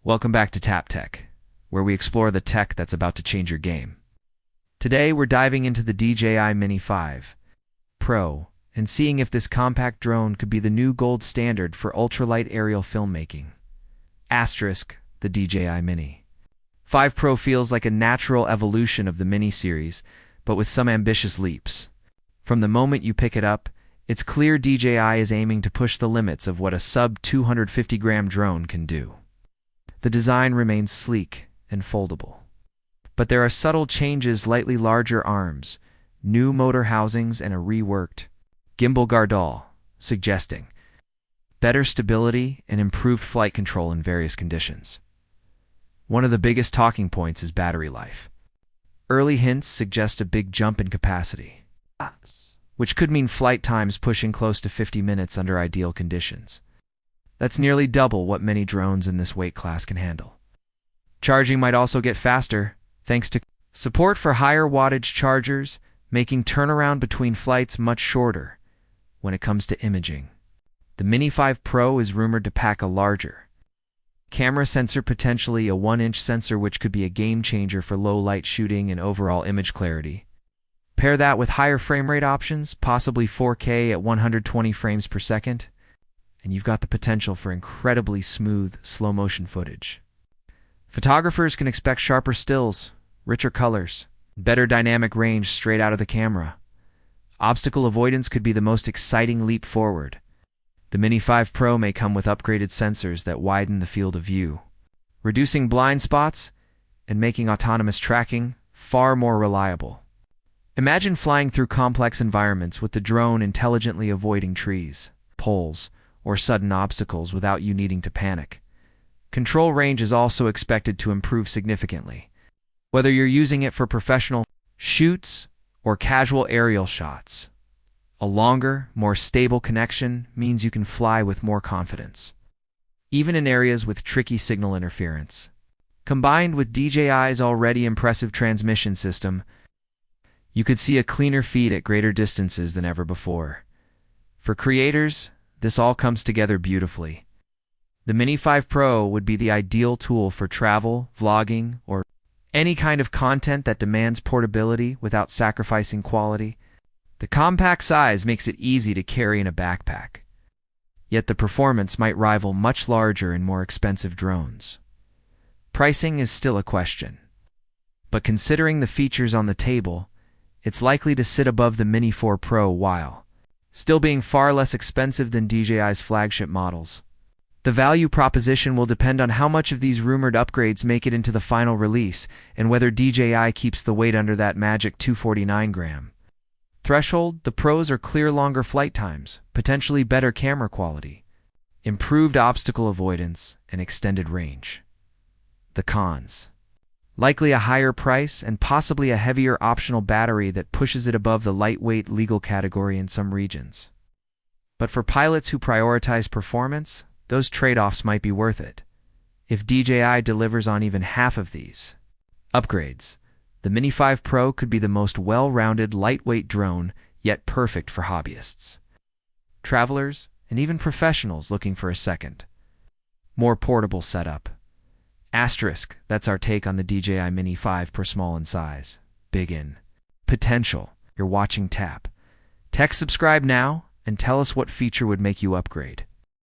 Welcome back to Tap Tech, where we explore the tech that's about to change your game. Today, we're diving into the DJI Mini 5 Pro and seeing if this compact drone could be the new gold standard for ultralight aerial filmmaking. Asterisk, the DJI Mini 5 Pro feels like a natural evolution of the Mini series, but with some ambitious leaps. From the moment you pick it up, it's clear DJI is aiming to push the limits of what a sub-250-gram drone can do. The design remains sleek and foldable, but there are subtle changes: slightly larger arms, new motor housings, and a reworked gimbal guardall, suggesting better stability and improved flight control in various conditions. One of the biggest talking points is battery life. Early hints suggest a big jump in capacity, which could mean flight times pushing close to 50 minutes under ideal conditions. That's nearly double what many drones in this weight class can handle. Charging might also get faster, thanks to support for higher wattage chargers, making turnaround between flights much shorter. When it comes to imaging, the Mini 5 Pro is rumored to pack a larger camera sensor, potentially a 1-inch sensor, which could be a game changer for low light shooting and overall image clarity. Pair that with higher frame rate options, possibly 4K at 120 frames per second, and you've got the potential for incredibly smooth, slow-motion footage. Photographers can expect sharper stills, richer colors, better dynamic range straight out of the camera. Obstacle avoidance could be the most exciting leap forward. The Mini 5 Pro may come with upgraded sensors that widen the field of view, reducing blind spots and making autonomous tracking far more reliable. Imagine flying through complex environments with the drone intelligently avoiding trees, poles, or sudden obstacles without you needing to panic. Control range is also expected to improve significantly. Whether you're using it for professional shoots or casual aerial shots, a longer, more stable connection means you can fly with more confidence, even in areas with tricky signal interference. Combined with DJI's already impressive transmission system, you could see a cleaner feed at greater distances than ever before. For creators, this all comes together beautifully. The Mini 5 Pro would be the ideal tool for travel, vlogging, or any kind of content that demands portability without sacrificing quality. The compact size makes it easy to carry in a backpack, yet the performance might rival much larger and more expensive drones. Pricing is still a question, but considering the features on the table, it's likely to sit above the Mini 4 Pro while still being far less expensive than DJI's flagship models. The value proposition will depend on how much of these rumored upgrades make it into the final release and whether DJI keeps the weight under that magic 249-gram threshold. The pros are clear longer flight times, potentially better camera quality, improved obstacle avoidance, and extended range. The cons: likely a higher price and possibly a heavier optional battery that pushes it above the lightweight legal category in some regions. But for pilots who prioritize performance, those trade-offs might be worth it. If DJI delivers on even half of these upgrades, the Mini 5 Pro could be the most well-rounded lightweight drone, yet perfect for hobbyists, travelers, and even professionals looking for a second, more portable setup. Asterisk, that's our take on the DJI Mini 5 Pro, small in size, big in potential. You're watching Tap Tech. Subscribe now and tell us what feature would make you upgrade.